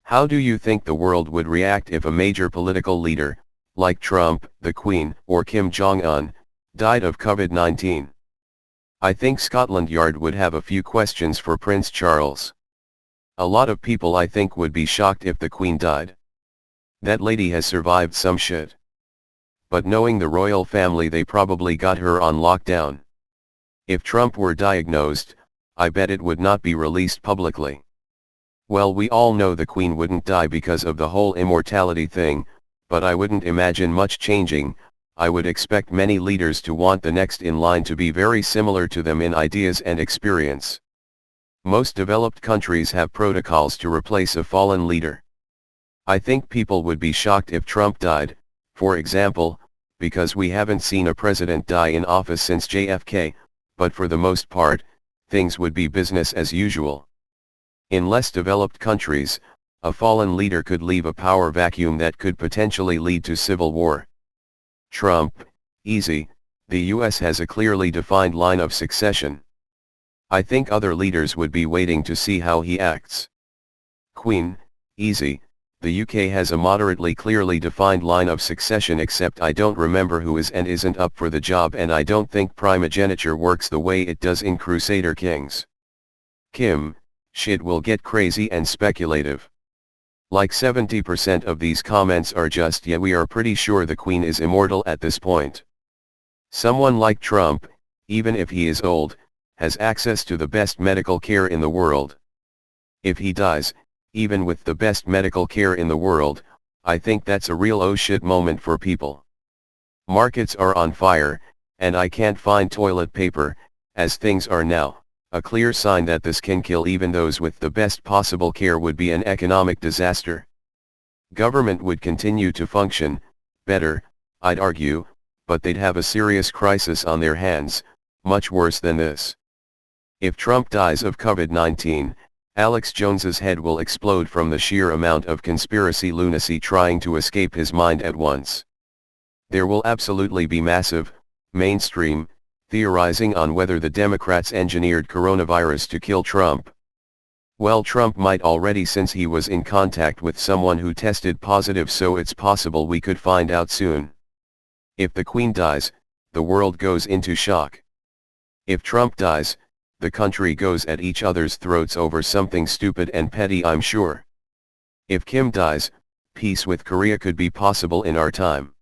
How do you think the world would react if a major political leader, like Trump, the Queen, or Kim Jong-un, died of COVID-19? I think Scotland Yard would have a few questions for Prince Charles. A lot of people I think would be shocked if the Queen died. That lady has survived some shit. But knowing the royal family, they probably got her on lockdown. If Trump were diagnosed, I bet it would not be released publicly. Well, we all know the Queen wouldn't die because of the whole immortality thing, but I wouldn't imagine much changing. I would expect many leaders to want the next in line to be very similar to them in ideas and experience. Most developed countries have protocols to replace a fallen leader. I think people would be shocked if Trump died, for example, because we haven't seen a president die in office since JFK, but for the most part, things would be business as usual. In less developed countries, a fallen leader could leave a power vacuum that could potentially lead to civil war. Trump, easy. The US has a clearly defined line of succession. I think other leaders would be waiting to see how he acts. Queen, easy. The UK has a moderately clearly defined line of succession, except I don't remember who is and isn't up for the job, and I don't think primogeniture works the way it does in Crusader Kings. Kim, shit will get crazy and speculative. Like 70% of these comments are just yeah, we are pretty sure the Queen is immortal at this point. Someone like Trump, even if he is old, has access to the best medical care in the world. If he dies, even with the best medical care in the world, I think that's a real oh shit moment for people. Markets are on fire, and I can't find toilet paper. As things are now, a clear sign that this can kill even those with the best possible care would be an economic disaster. Government would continue to function better, I'd argue, but they'd have a serious crisis on their hands, much worse than this. If Trump dies of COVID-19, Alex Jones's head will explode from the sheer amount of conspiracy lunacy trying to escape his mind at once. There will absolutely be massive, mainstream, theorizing on whether the Democrats engineered coronavirus to kill Trump. Well, Trump might already, since he was in contact with someone who tested positive, so it's possible we could find out soon. If the Queen dies, the world goes into shock. If Trump dies, the country goes at each other's throats over something stupid and petty, I'm sure. If Kim dies, peace with Korea could be possible in our time.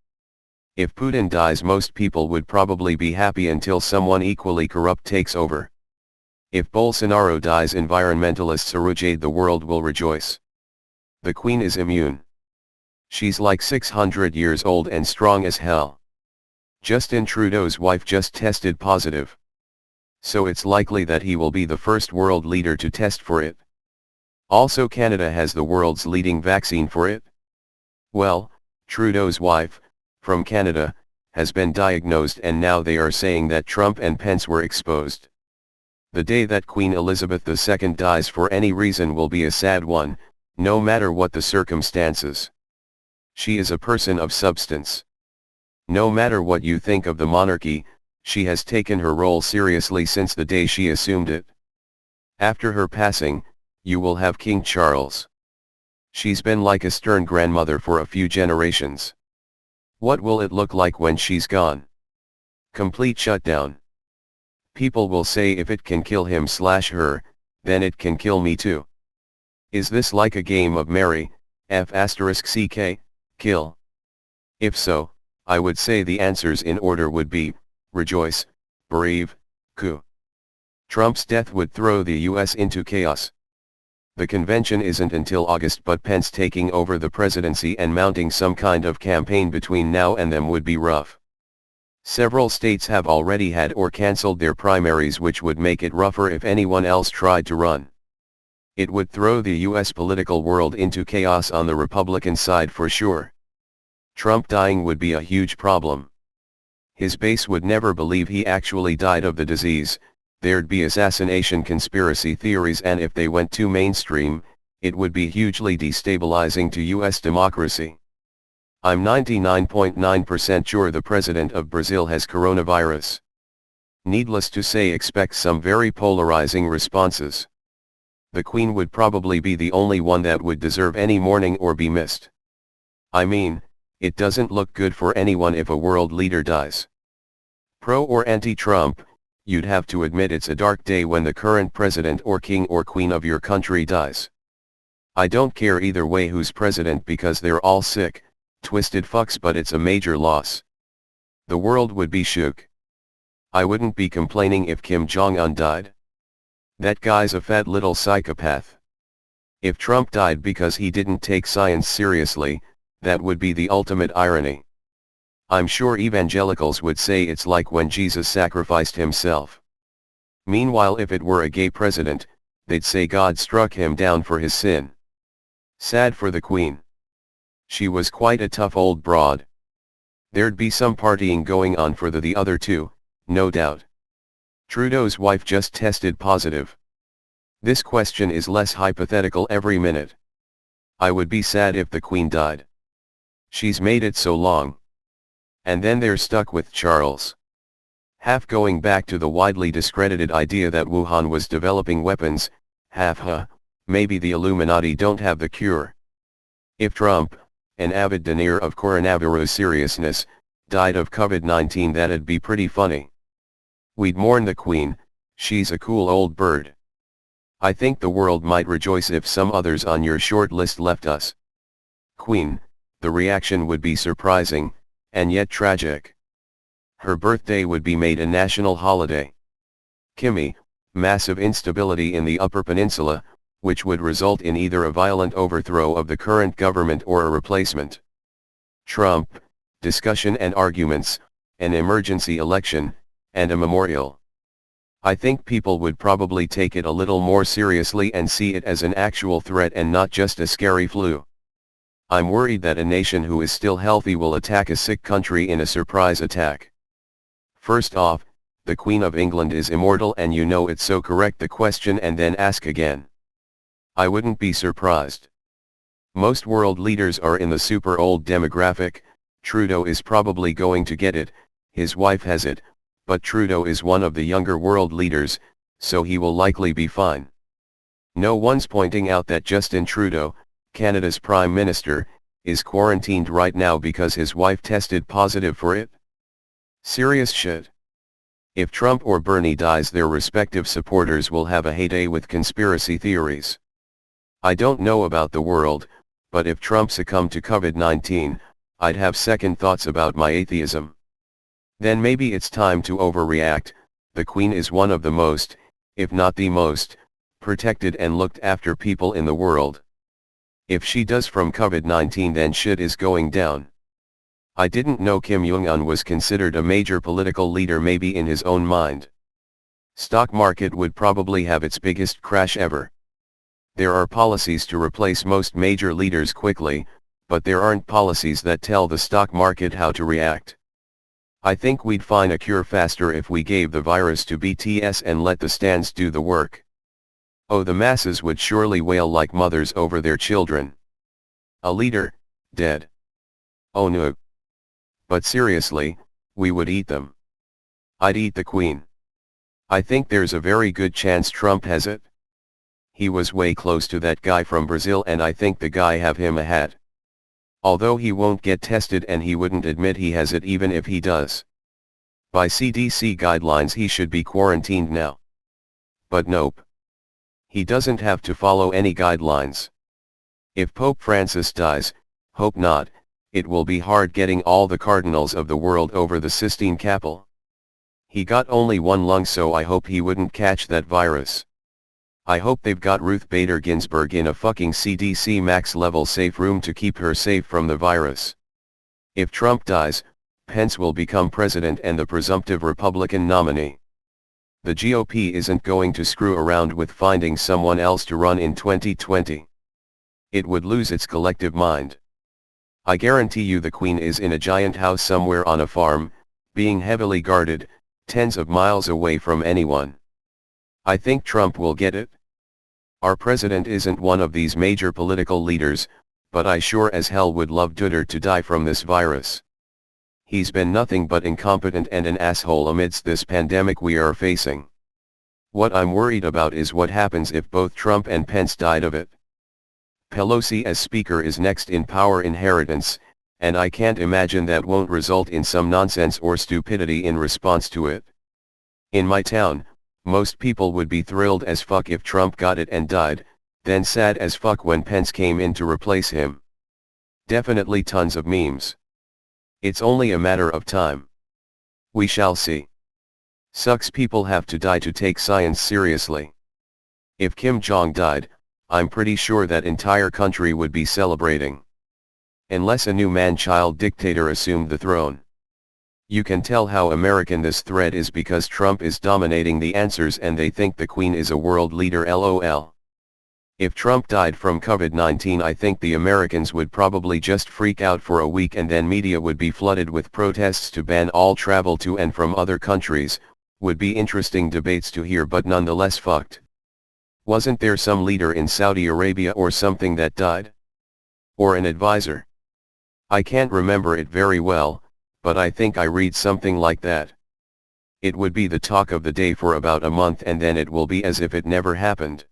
If Putin dies, most people would probably be happy until someone equally corrupt takes over. If Bolsonaro dies, environmentalists arujade, the world will rejoice. The Queen is immune. She's like 600 years old and strong as hell. Justin Trudeau's wife just tested positive. So it's likely that he will be the first world leader to test for it. Also, Canada has the world's leading vaccine for it. Well, Trudeau's wife, from Canada, has been diagnosed, and now they are saying that Trump and Pence were exposed. The day that Queen Elizabeth II dies for any reason will be a sad one, no matter what the circumstances. She is a person of substance. No matter what you think of the monarchy, she has taken her role seriously since the day she assumed it. After her passing, you will have King Charles. She's been like a stern grandmother for a few generations. What will it look like when she's gone? Complete shutdown. People will say if it can kill him/her, then it can kill me too. Is this like a game of marry, f***ck, kill? If so, I would say the answers in order would be, rejoice, bereave, coup. Trump's death would throw the US into chaos. The convention isn't until August, but Pence taking over the presidency and mounting some kind of campaign between now and then would be rough. Several states have already had or cancelled their primaries, which would make it rougher if anyone else tried to run. It would throw the US political world into chaos on the Republican side for sure. Trump dying would be a huge problem. His base would never believe he actually died of the disease. There'd be assassination conspiracy theories, and if they went too mainstream, it would be hugely destabilizing to US democracy. I'm 99.9% sure the president of Brazil has coronavirus. Needless to say, expect some very polarizing responses. the Queen would probably be the only one that would deserve any mourning or be missed. I mean, it doesn't look good for anyone if a world leader dies. Pro or anti-Trump, you'd have to admit it's a dark day when the current president or king or queen of your country dies. I don't care either way who's president because they're all sick, twisted fucks, but it's a major loss. The world would be shook. I wouldn't be complaining if Kim Jong-un died. That guy's a fat little psychopath. If Trump died because he didn't take science seriously, that would be the ultimate irony. I'm sure evangelicals would say it's like when Jesus sacrificed himself. Meanwhile, if it were a gay president, they'd say God struck him down for his sin. Sad for the Queen. She was quite a tough old broad. There'd be some partying going on for the other two, no doubt. Trudeau's wife just tested positive. This question is less hypothetical every minute. I would be sad if the Queen died. She's made it so long. And then they're stuck with Charles. Half going back to the widely discredited idea that Wuhan was developing weapons, maybe the Illuminati don't have the cure. If Trump, an avid denier of coronavirus seriousness, died of COVID-19, that'd be pretty funny. We'd mourn the Queen, she's a cool old bird. I think the world might rejoice if some others on your short list left us. Queen, the reaction would be surprising, and yet tragic. Her birthday would be made a national holiday. Kimmy, massive instability in the Upper Peninsula, which would result in either a violent overthrow of the current government or a replacement. Trump, discussion and arguments, an emergency election, and a memorial. I think people would probably take it a little more seriously and see it as an actual threat and not just a scary flu. I'm worried that a nation who is still healthy will attack a sick country in a surprise attack. First off, the Queen of England is immortal, and you know it, so correct the question and then ask again. I wouldn't be surprised. Most world leaders are in the super old demographic. Trudeau is probably going to get it, his wife has it, but Trudeau is one of the younger world leaders, so he will likely be fine. No one's pointing out that Justin Trudeau, Canada's Prime Minister, is quarantined right now because his wife tested positive for it. Serious shit. If Trump or Bernie dies, their respective supporters will have a heyday with conspiracy theories. I don't know about the world, but if Trump succumbed to COVID-19, I'd have second thoughts about my atheism. Then maybe it's time to overreact. The Queen is one of the most, if not the most, protected and looked after people in the world. If she does from COVID-19, then shit is going down. I didn't know Kim Jong-un was considered a major political leader, maybe in his own mind. Stock market would probably have its biggest crash ever. There are policies to replace most major leaders quickly, but there aren't policies that tell the stock market how to react. I think we'd find a cure faster if we gave the virus to BTS and let the stands do the work. Oh, the masses would surely wail like mothers over their children. A leader, dead. Oh no. But seriously, we would eat them. I'd eat the Queen. I think there's a very good chance Trump has it. He was way close to that guy from Brazil, and I think the guy have him a hat. Although he won't get tested and he wouldn't admit he has it even if he does. By CDC guidelines he should be quarantined now. But nope. He doesn't have to follow any guidelines. If Pope Francis dies, hope not, it will be hard getting all the cardinals of the world over the Sistine Chapel. He got only one lung, so I hope he wouldn't catch that virus. I hope they've got Ruth Bader Ginsburg in a fucking CDC max level safe room to keep her safe from the virus. If Trump dies, Pence will become president and the presumptive Republican nominee. The GOP isn't going to screw around with finding someone else to run in 2020. It would lose its collective mind. I guarantee you the Queen is in a giant house somewhere on a farm, being heavily guarded, tens of miles away from anyone. I think Trump will get it. Our president isn't one of these major political leaders, but I sure as hell would love Duder to die from this virus. He's been nothing but incompetent and an asshole amidst this pandemic we are facing. What I'm worried about is what happens if both Trump and Pence died of it. Pelosi as Speaker is next in power inheritance, and I can't imagine that won't result in some nonsense or stupidity in response to it. In my town, most people would be thrilled as fuck if Trump got it and died, then sad as fuck when Pence came in to replace him. Definitely tons of memes. It's only a matter of time. We shall see. Sucks people have to die to take science seriously. If Kim Jong died, I'm pretty sure that entire country would be celebrating. Unless a new man-child dictator assumed the throne. You can tell how American this thread is because Trump is dominating the answers and they think the Queen is a world leader lol. If Trump died from COVID-19, I think the Americans would probably just freak out for a week and then media would be flooded with protests to ban all travel to and from other countries. Would be interesting debates to hear but nonetheless fucked. Wasn't there some leader in Saudi Arabia or something that died? Or an advisor? I can't remember it very well, but I think I read something like that. It would be the talk of the day for about a month and then it will be as if it never happened.